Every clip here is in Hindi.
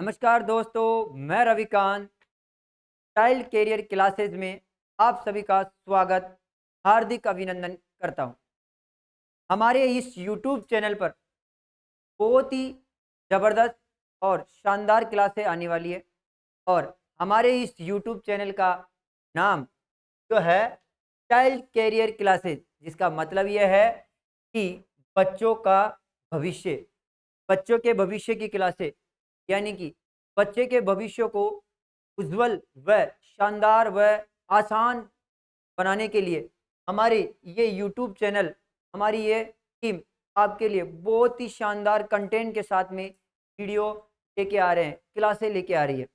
नमस्कार दोस्तों, मैं रविकांत चाइल्ड कैरियर क्लासेस में आप सभी का स्वागत, हार्दिक अभिनंदन करता हूं। हमारे इस यूट्यूब चैनल पर बहुत ही ज़बरदस्त और शानदार क्लासें आने वाली है और हमारे इस यूट्यूब चैनल का नाम जो है चाइल्ड कैरियर क्लासेस, जिसका मतलब यह है कि बच्चों का भविष्य, बच्चों के भविष्य की क्लासें, यानी कि बच्चे के भविष्य को उज्जवल व शानदार व आसान बनाने के लिए हमारे ये यूट्यूब चैनल, हमारी ये टीम आपके लिए बहुत ही शानदार कंटेंट के साथ में वीडियो लेके आ रहे हैं, क्लासें लेके आ रही है।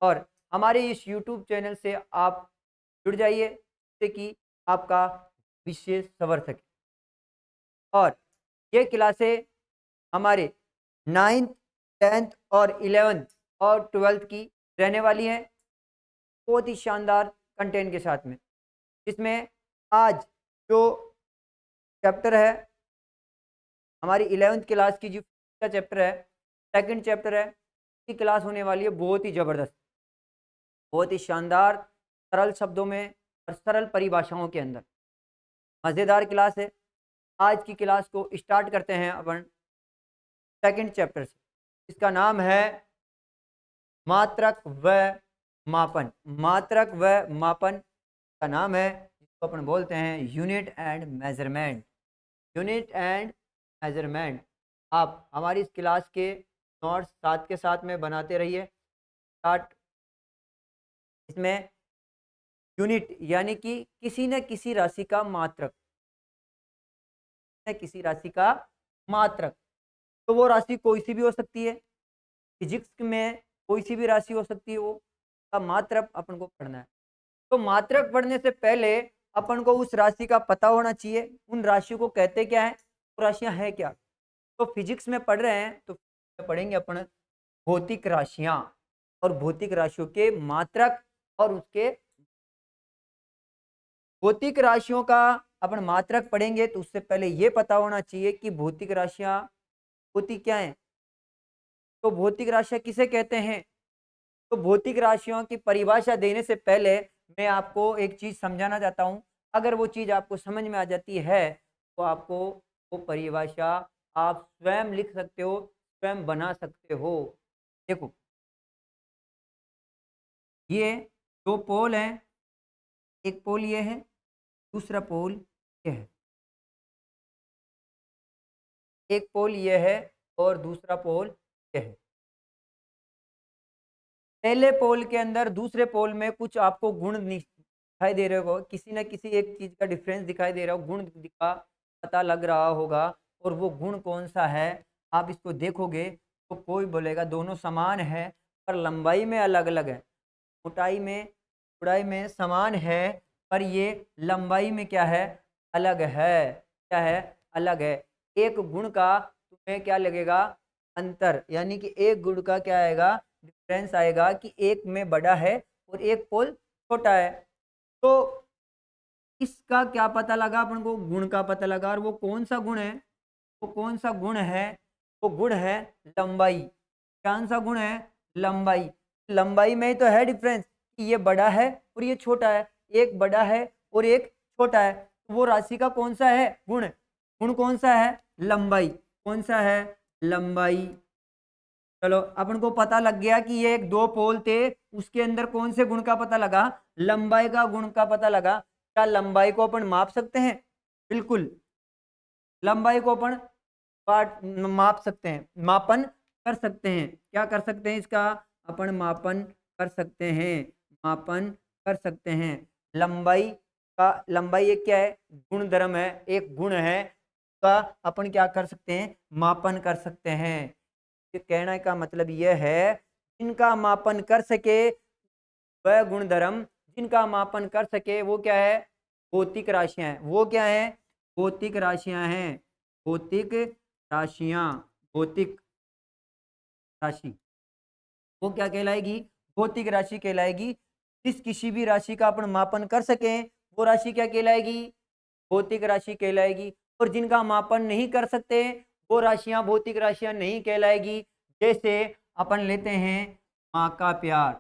और हमारे इस यूट्यूब चैनल से आप जुड़ जाइए जिससे कि आपका विषय संवर सके। और ये क्लासें हमारे 9th 10th और 11th और 12th की रहने वाली हैं, बहुत ही शानदार कंटेंट के साथ में। इसमें आज जो चैप्टर है, हमारी 11th क्लास की जो का चैप्टर है, सेकंड चैप्टर है, इसकी क्लास होने वाली है बहुत ही ज़बरदस्त, बहुत ही शानदार, सरल शब्दों में और सरल परिभाषाओं के अंदर मज़ेदार क्लास है। आज की क्लास को स्टार्ट करते हैं अपन सेकंड चैप्टर से। इसका नाम है मात्रक व मापन। मात्रक व मापन का नाम है, जिसको अपन बोलते हैं unit and measurement. Unit and measurement. आप हमारी इस क्लास के नोट्स साथ के साथ में बनाते रहिए। स्टार्ट। इसमें यूनिट यानी कि किसी न किसी राशि का मात्रक, न किसी राशि का मात्रक। तो वो राशि कोई सी भी हो सकती है, फिजिक्स में कोई सी भी राशि हो सकती है, वो का मात्रक अपन को पढ़ना है। तो मात्रक पढ़ने से पहले अपन को उस राशि का पता होना चाहिए, उन राशियों को कहते क्या है, वो राशियां हैं क्या। तो फिजिक्स में पढ़ रहे हैं तो पढ़ेंगे अपन भौतिक राशियां, और भौतिक राशियों के मात्रक और उसके भौतिक राशियों का अपन मात्रक पढ़ेंगे तो उससे पहले ये पता होना चाहिए कि भौतिक राशियां होती क्या है। तो भौतिक राशियां किसे कहते हैं, तो भौतिक राशियों की परिभाषा देने से पहले मैं आपको एक चीज़ समझाना चाहता हूँ। अगर वो चीज़ आपको समझ में आ जाती है, तो आपको वो परिभाषा आप स्वयं लिख सकते हो, स्वयं बना सकते हो। देखो, ये 2 पोल हैं, एक पोल ये है, दूसरा पोल ये है। एक पोल ये है और दूसरा पोल ये है। पहले पोल के अंदर दूसरे पोल में कुछ आपको गुण दिखाई दे रहे हो, किसी न किसी एक चीज़ का डिफरेंस दिखाई दे रहा हो, गुण का पता लग रहा होगा, और वो गुण कौन सा है आप इसको देखोगे तो कोई बोलेगा दोनों समान है पर लंबाई में अलग अलग है, मोटाई में चौड़ाई में समान है पर ये लंबाई में क्या है, अलग है। क्या है, अलग है। एक गुण का तुम्हें क्या लगेगा, अंतर, यानी कि एक गुण का क्या आएगा, डिफरेंस आएगा कि एक में बड़ा है और एक पोल छोटा है। तो इसका क्या पता लगा अपन को, गुण का पता लगा, और वो कौन सा गुण है, वो कौन सा गुण है, वो गुण है लंबाई। कौन सा गुण है, लंबाई। लंबाई में ही तो है डिफरेंस कि ये बड़ा है और ये छोटा है, एक बड़ा है और एक छोटा है। तो वो राशि का कौन सा है, गुण। गुण कौन सा है, लंबाई। कौन सा है, लंबाई। चलो अपन को पता लग गया कि ये एक 2 पोल थे, उसके अंदर कौन से गुण का पता लगा, लंबाई का गुण का पता लगा। क्या लंबाई को अपन माप सकते हैं, बिल्कुल लंबाई को अपन पाट माप सकते हैं, मापन कर सकते हैं। क्या कर सकते हैं, इसका अपन मापन कर सकते हैं, मापन कर सकते हैं। लंबाई का, लंबाई एक क्या है, गुण धर्म है, एक गुण है का अपन क्या कर सकते हैं, मापन कर सकते हैं। ये कहने का मतलब यह है, जिनका मापन कर सके वह गुणधर्म, जिनका मापन कर सके वो क्या है, भौतिक राशियां हैं। वो क्या है, भौतिक राशियां हैं। भौतिक राशियां, भौतिक राशि वो क्या कहलाएगी, भौतिक राशि कहलाएगी। जिस किसी भी राशि का अपन मापन कर सकें वो राशि क्या कहलाएगी, भौतिक राशि कहलाएगी। और जिनका मापन नहीं कर सकते वो राशियां भौतिक राशियां नहीं कहलाएगी। जैसे अपन लेते हैं माँ का प्यार।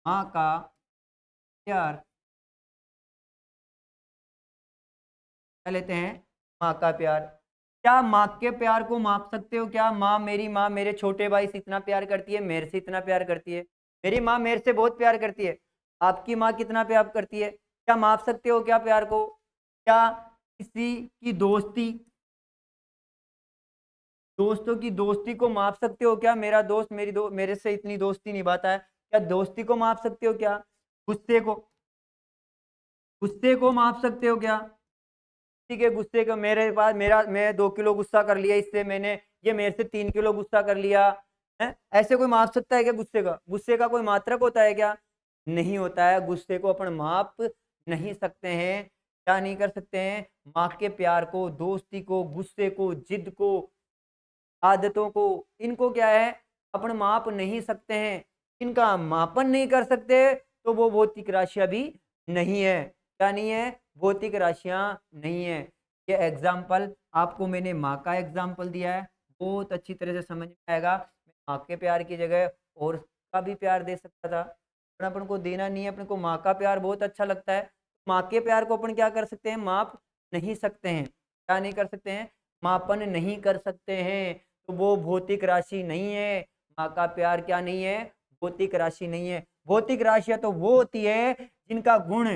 माँ का प्यार क्या लेते हैं? माँ का प्यार। क्या माँ के प्यार को माप सकते हो क्या? माँ मेरे छोटे भाई से इतना प्यार करती है, मेरे से इतना प्यार करती है। मेरी माँ मेरे से बहुत प्यार करती है। आपकी माँ कितना प्यार करती है? क्या माप सकते हो क्या प्यार को? क्या किसी की दोस्तों की दोस्ती को माप सकते हो क्या? मेरा दोस्त मेरे से इतनी दोस्ती निभाता है। क्या दोस्ती को माप सकते हो क्या? गुस्से को गुस्से को माप सकते हो क्या? ठीक है, गुस्से का मेरे पास मेरा मैं 2 किलो गुस्सा कर लिया इससे, ये मेरे से 3 किलो गुस्सा कर लिया है। ऐसे कोई माप सकता है क्या गुस्से का? गुस्से का कोई मात्रक होता है क्या? नहीं होता है। गुस्से को अपन माप नहीं सकते हैं। क्या नहीं कर सकते हैं? माँ के प्यार को, दोस्ती को, गुस्से को, जिद को, आदतों को, इनको क्या है अपन माप नहीं सकते हैं। इनका मापन नहीं कर सकते तो वो भौतिक राशियां भी नहीं है। क्या नहीं है? भौतिक राशियां नहीं है। ये एग्जाम्पल आपको मैंने माँ का एग्जाम्पल दिया है, बहुत अच्छी तरह से समझ में आएगा। मैं माँ के प्यार की जगह और का भी प्यार दे सकता था, पर अपन को देना नहीं है। अपन को माँ का प्यार बहुत अच्छा लगता है। माँ के प्यार को अपन क्या कर सकते हैं? माप नहीं सकते हैं। क्या नहीं कर सकते हैं? मापन नहीं कर सकते हैं। तो वो भौतिक राशि नहीं है। माँ का प्यार क्या नहीं है? भौतिक राशि नहीं है। भौतिक राशियां तो वो होती है जिनका गुण,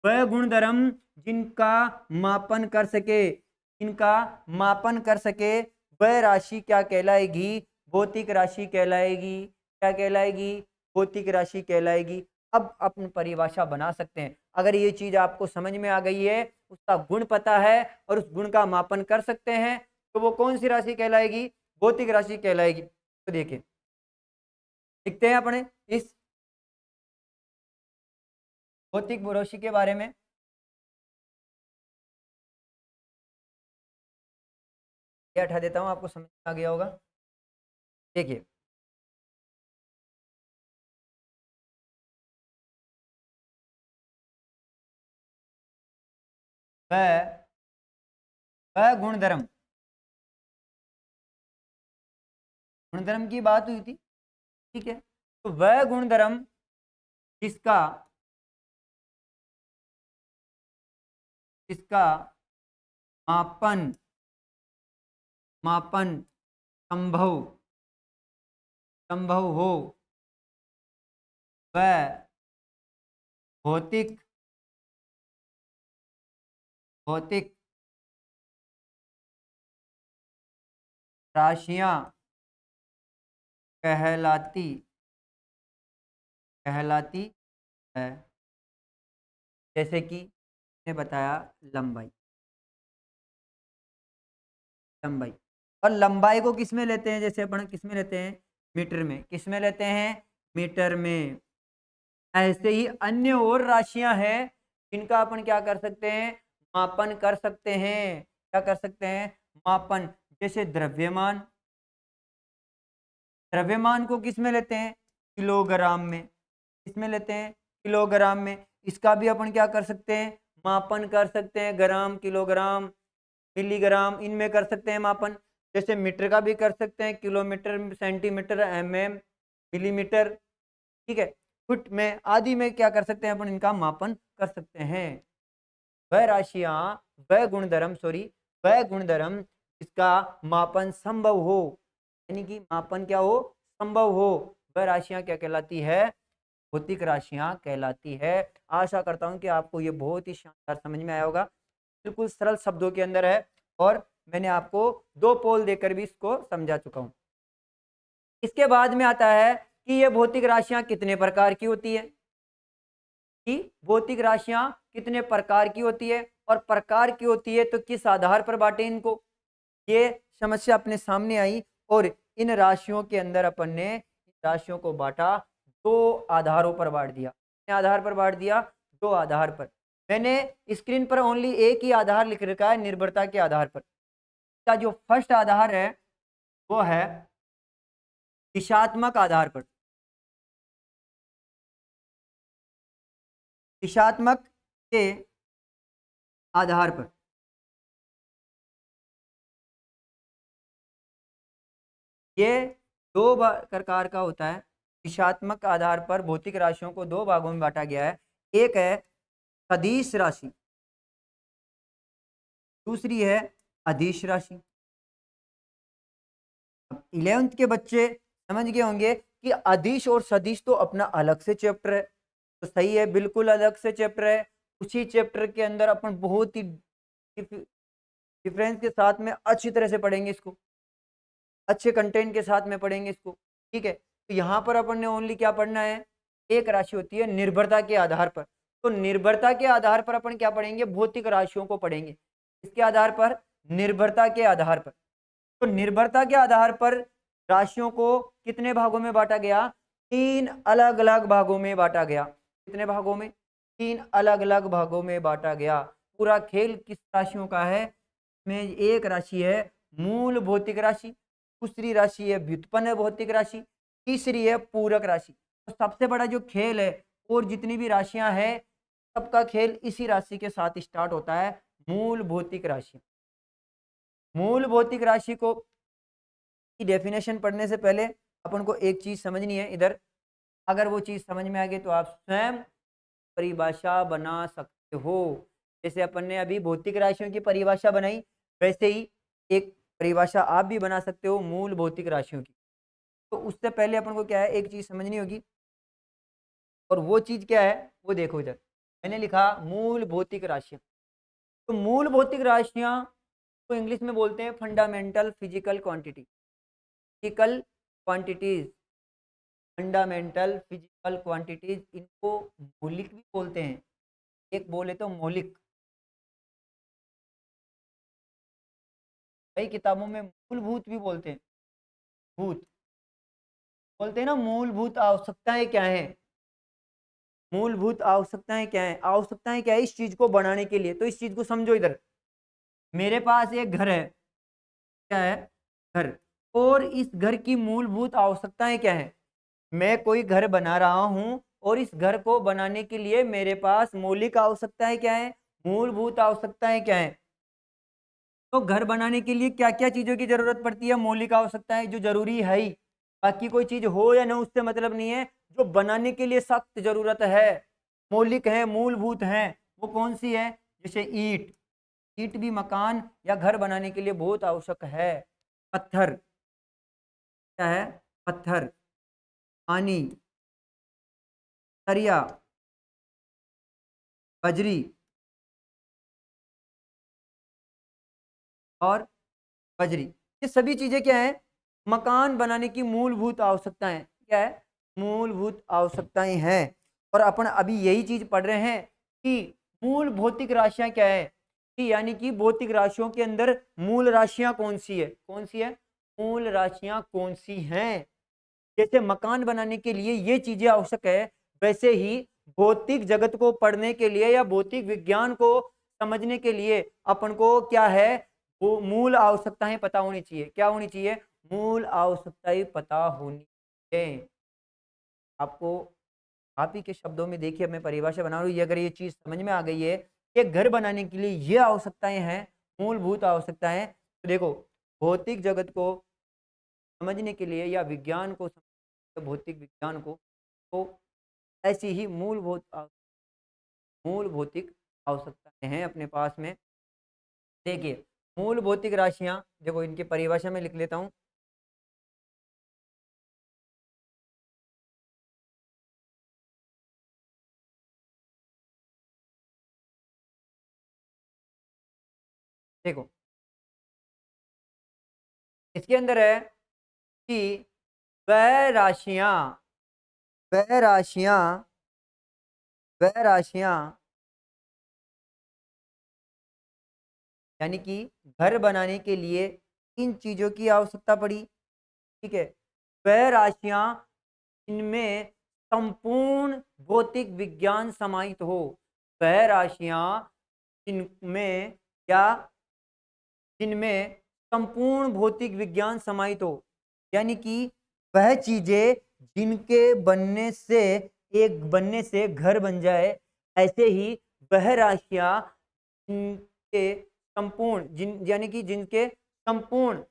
वह गुण धर्म जिनका मापन कर सके, जिनका मापन कर सके, वह राशि क्या कहलाएगी? भौतिक राशि कहलाएगी। क्या कहलाएगी? भौतिक राशि कहलाएगी। अब अपन परिभाषा बना सकते हैं। अगर ये चीज आपको समझ में आ गई है, उसका गुण पता है और उस गुण का मापन कर सकते हैं, तो वो कौन सी राशि कहलाएगी? भौतिक राशि कहलाएगी। तो देखिए, लिखते हैं अपने इस भौतिक राशि के बारे में। ये हटा देता हूं, आपको समझ में आ गया होगा। देखिए, वह वह गुणधर्म की बात हुई थी। ठीक है, तो वह गुणधर्म जिसका जिसका मापन मापन संभव संभव हो, वह भौतिक भौतिक राशियां कहलाती कहलाती है। जैसे कि ने बताया, लंबाई लंबाई और लंबाई को किस में लेते हैं? जैसे अपन किस में लेते हैं? मीटर में। किस में लेते हैं? मीटर में। ऐसे ही अन्य और राशियां हैं जिनका अपन क्या कर सकते हैं? मापन कर सकते हैं। क्या कर सकते हैं? मापन। जैसे द्रव्यमान। द्रव्यमान को किस में लेते हैं? किलोग्राम में। किस में लेते हैं? किलोग्राम में। इसका भी अपन क्या कर सकते हैं? मापन कर सकते हैं। ग्राम, किलोग्राम, मिलीग्राम, इनमें कर सकते हैं मापन। जैसे मीटर का भी कर सकते हैं, किलोमीटर, सेंटीमीटर, एमएम, मिलीमीटर। ठीक है, फुट में आदि में क्या कर सकते हैं अपन? इनका मापन कर सकते हैं। वह राशियां, वह गुणधर्म इसका मापन संभव हो, यानी कि मापन क्या हो? संभव हो, वह राशियां क्या कहलाती है? भौतिक राशियां कहलाती है। आशा करता हूं कि आपको ये बहुत ही शानदार समझ में आया होगा। बिल्कुल सरल शब्दों के अंदर है और मैंने आपको 2 पोल देकर भी इसको समझा चुका हूं। इसके बाद में आता है कि ये भौतिक राशियां कितने प्रकार की होती है? कि भौतिक राशियां कितने प्रकार की होती है और प्रकार की होती है तो किस आधार पर बांटे इनको? ये समस्या अपने सामने आई और इन राशियों के अंदर अपन ने राशियों को बांटा, 2 आधारों पर बांट दिया। कितने आधार पर बांट दिया? 2 आधार पर। मैंने स्क्रीन पर ओनली एक ही आधार लिख रखा है, निर्भरता के आधार पर। इसका जो फर्स्ट आधार है वो है दिशात्मक आधार पर। दिशात्मक के आधार पर। ये दो प्रकार का होता है। दिशात्मक आधार पर भौतिक राशियों को दो भागों में बांटा गया है। एक है सदिश राशि, दूसरी है अदिश राशि। 11th के बच्चे समझ गए होंगे कि अदिश और सदिश तो अपना अलग से चैप्टर है, तो सही है, बिल्कुल अलग से चैप्टर है। उसी चैप्टर के अंदर अपन बहुत ही डिफरेंस के साथ में अच्छी तरह से पढ़ेंगे इसको, अच्छे कंटेंट के साथ में पढ़ेंगे इसको, ठीक है। तो यहाँ पर अपन ने ओनली क्या पढ़ना है, एक राशि होती है निर्भरता के आधार पर। तो निर्भरता के आधार पर अपन क्या पढ़ेंगे, भौतिक राशियों को पढ़ेंगे। इसके आधार पर, निर्भरता के आधार पर। तो निर्भरता के आधार पर राशियों को कितने भागों में बांटा गया, तीन अलग अलग भागों में बांटा गया। कितने भागों में, तीन अलग अलग भागों में बांटा गया। पूरा खेल किस राशियों का है, में एक राशि है मूल भौतिक राशि, दूसरी राशि है व्युत्पन्न भौतिक राशि, तीसरी है पूरक राशि। तो सबसे बड़ा जो खेल है, और जितनी भी राशियां हैं सबका खेल इसी राशि के साथ स्टार्ट होता है, मूल भौतिक राशि। मूल भौतिक राशि को की डेफिनेशन पढ़ने से पहले अपन को एक चीज समझनी है इधर। अगर वो चीज समझ में आ गई तो आप स्वयं परिभाषा बना सकते हो। जैसे अपन ने अभी भौतिक राशियों की परिभाषा बनाई, वैसे ही एक परिभाषा आप भी बना सकते हो मूल भौतिक राशियों की। तो उससे पहले अपन को क्या है, एक चीज समझनी होगी, और वो चीज क्या है वो देखो इधर। मैंने लिखा मूल भौतिक राशियां। तो मूल भौतिक राशियां तो इंग्लिश में बोलते हैं fundamental physical quantity, physical quantities, fundamental physical quantities. इनको मौलिक भी बोलते हैं, एक बोले तो मौलिक। कई किताबों में मूलभूत भी बोलते हैं, भूत बोलते हैं ना। मूलभूत आवश्यकताएं क्या है, मूलभूत आवश्यकताएं क्या है, आवश्यकताएं क्या है इस चीज को बनाने के लिए। तो इस चीज को समझो इधर। मेरे पास एक घर है, क्या है, घर। और इस घर की मूलभूत आवश्यकताएं क्या है, मैं कोई घर बना रहा हूं, और इस घर को बनाने के लिए मेरे पास मौलिक आवश्यकताएं क्या है, मूलभूत आवश्यकताएं क्या है। तो घर बनाने के लिए क्या क्या चीजों की जरूरत पड़ती है, मौलिक आवश्यकताएं जो जरूरी है ही। बाकी कोई चीज हो या ना उससे मतलब नहीं है, जो बनाने के लिए सख्त जरूरत है, मौलिक है, मूलभूत है, वो कौन सी है। जैसे ईंट, ईंट भी मकान या घर बनाने के लिए बहुत आवश्यक है। पत्थर, क्या है, पत्थर, पानी, सरिया, बजरी और बजरी, ये सभी चीजें क्या है, मकान बनाने की मूलभूत आवश्यकताएं। क्या है, मूलभूत आवश्यकताएं हैं। और अपन अभी यही चीज पढ़ रहे हैं कि मूल भौतिक राशियां क्या है, कि यानी कि भौतिक राशियों के अंदर मूल राशियां कौन सी है, कौन सी है, मूल राशियां कौन सी हैं। जैसे मकान बनाने के लिए ये चीजें आवश्यक है, वैसे ही भौतिक जगत को पढ़ने के लिए या भौतिक विज्ञान को समझने के लिए अपन को क्या है, वो मूल आवश्यकताएं पता होनी चाहिए। क्या होनी चाहिए, मूल आवश्यकताएं पता होनी चाहिए। आपको आप ही के शब्दों में देखिए, मैं परिभाषा बना रहा हूँ, ये अगर ये चीज समझ में आ गई है कि घर बनाने के लिए ये आवश्यकताएं हैं, मूलभूत आवश्यकताएं, तो देखो भौतिक जगत को समझने के लिए या विज्ञान को भौतिक विज्ञान को, तो ऐसी ही मूल भौतिक आवश्यकताएं हैं अपने पास में। देखिए मूल भौतिक राशियां, देखो इनकी परिभाषा में लिख लेता हूं। देखो इसके अंदर है कि वह राशियां, वह राशियां, वह राशियां, यानी कि घर बनाने के लिए इन चीजों की आवश्यकता पड़ी, ठीक है। वह राशियां इनमें संपूर्ण भौतिक विज्ञान समाहित हो, वह राशियां इनमें क्या, जिनमें संपूर्ण भौतिक विज्ञान समाहित हो, यानी कि वह चीजें जिनके बनने से घर बन जाए, ऐसे ही वह राशियां जिनके संपूर्ण, जिन यानी कि जिनके संपूर्ण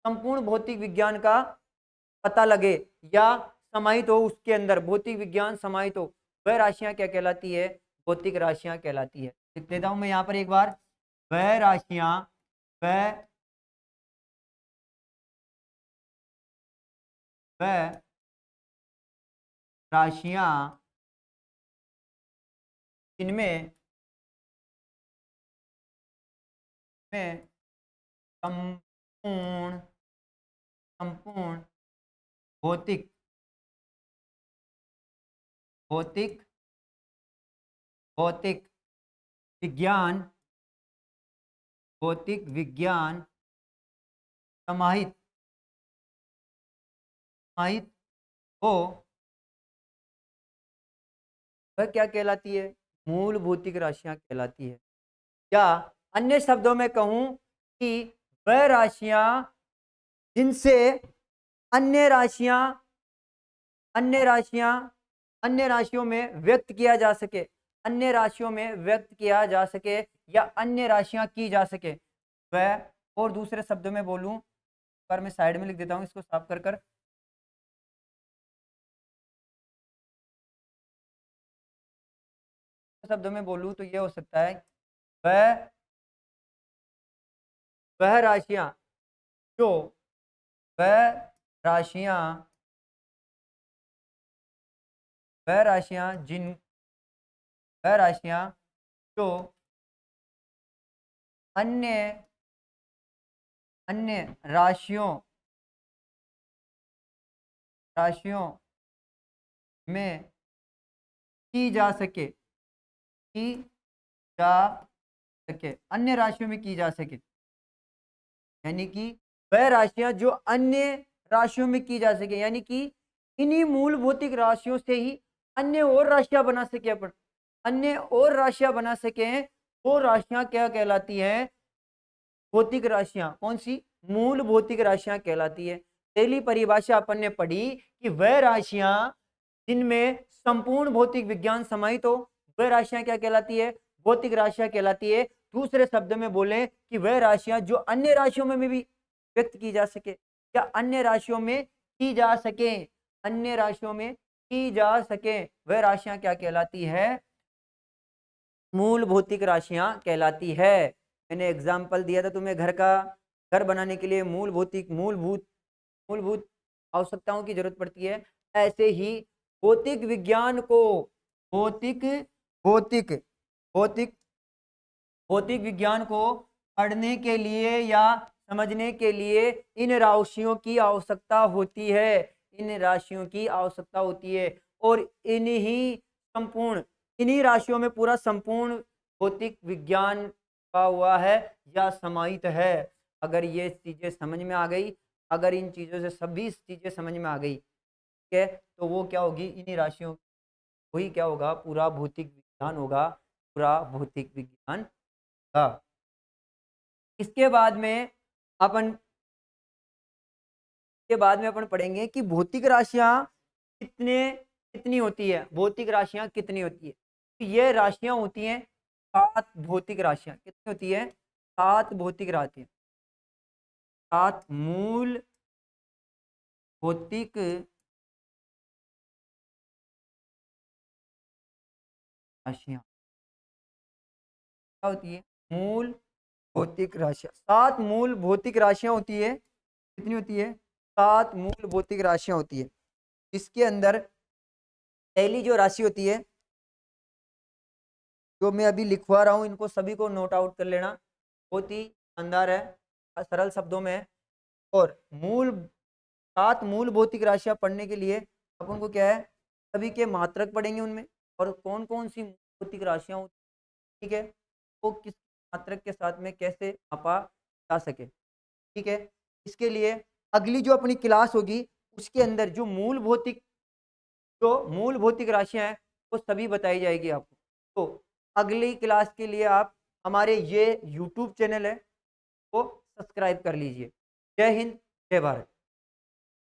संपूर्ण भौतिक विज्ञान का पता लगे या समाहित हो उसके अंदर, भौतिक विज्ञान समाहित हो, वह राशियां क्या कहलाती है? भौतिक राशियां कहलाती है। लिख देता हूं मैं यहाँ पर एक बार, वह राशियां, वह राशियां इनमें में संपूर्ण संपूर्ण भौतिक भौतिक भौतिक विज्ञान भौतिक विज्ञान समाहित समाहित हो, वह क्या कहलाती है? मूल भौतिक राशियां कहलाती है। या अन्य शब्दों में कहूं कि वह राशियां जिनसे अन्य राशियां अन्य राशियां अन्य राशियों में व्यक्त किया जा सके, अन्य राशियों में व्यक्त किया जा सके या अन्य राशियां की जा सके वह। और दूसरे शब्दों में बोलूं, पर मैं साइड में लिख देता हूं इसको साफ कर कर। शब्दों में बोलूं तो यह हो सकता है, वह वह राशियां जो वह राशियां वह राशियां जिन वह राशियां जो अन्य अन्य राशियों में की जा सके, की जा सके, अन्य राशियों में की जा सके, यानी कि वह राशियां जो अन्य राशियों में की जा सके, यानी कि इन्हीं मूल भौतिक राशियों से ही अन्य और राशियां बना सके, अपन अन्य और राशियां बना सके, वो राशियां क्या कहलाती हैं? भौतिक राशियां। कौन सी? मूल भौतिक राशियां कहलाती है। पहली परिभाषा अपन ने पढ़ी कि वह राशियां जिनमें संपूर्ण भौतिक विज्ञान समाहित हो, वह राशियां क्या कहलाती है? भौतिक राशियां कहलाती है। दूसरे शब्द में बोले कि वह राशियां जो अन्य राशियों में भी व्यक्त की जा सके या अन्य राशियों में की जा सके, अन्य राशियों में की जा सके, वह राशियां क्या कहलाती है? मूल भौतिक राशियां कहलाती है। मैंने एग्जाम्पल दिया था तुम्हें, घर बनाने के लिए मूलभूत आवश्यकताओं की जरूरत पड़ती है। ऐसे ही भौतिक विज्ञान को भौतिक भौतिक भौतिक भौतिक विज्ञान को पढ़ने के लिए या समझने के लिए इन राशियों की आवश्यकता होती है, इन राशियों की आवश्यकता होती है। और इन्हीं राशियों में पूरा संपूर्ण भौतिक विज्ञान का हुआ है या समाहित है। अगर ये चीजें समझ में आ गई, अगर इन चीजों से सभी चीजें समझ में आ गई, ठीक है, तो वो क्या होगी? इन्हीं राशियों, वही क्या होगा? पूरा भौतिक विज्ञान होगा, पूरा भौतिक विज्ञान का। इसके बाद में अपन पढ़ेंगे कि भौतिक राशियां कितनी होती है। भौतिक राशियां कितनी होती है? तो ये राशियां होती हैं 7 भौतिक राशियां। कितनी होती है? 7 भौतिक राशियां, 7 मूल भौतिक राशियां। क्या होती है? मूल भौतिक राशियां। 7 मूल भौतिक राशियां होती है। कितनी होती है? 7 मूल भौतिक राशियां होती है। इसके अंदर पहली जो राशि होती है, जो मैं अभी लिखवा रहा हूं, इनको सभी को नोट आउट कर लेना, बहुत ही शानदार है, सरल शब्दों में है। और 7 मूल भौतिक राशियां पढ़ने के लिए अपन को क्या है? सभी के मात्रक पढ़ेंगे उनमें, और कौन कौन सी भौतिक राशियां होती, ठीक है, वो किस मात्रक के साथ में कैसे मापा जा सके, ठीक है। इसके लिए अगली जो अपनी क्लास होगी उसके अंदर जो मूल भौतिक राशियां हैं वो सभी बताई जाएगी आपको। तो अगली क्लास के लिए आप हमारे ये YouTube चैनल है वो सब्सक्राइब कर लीजिए। जय हिंद, जय भारत।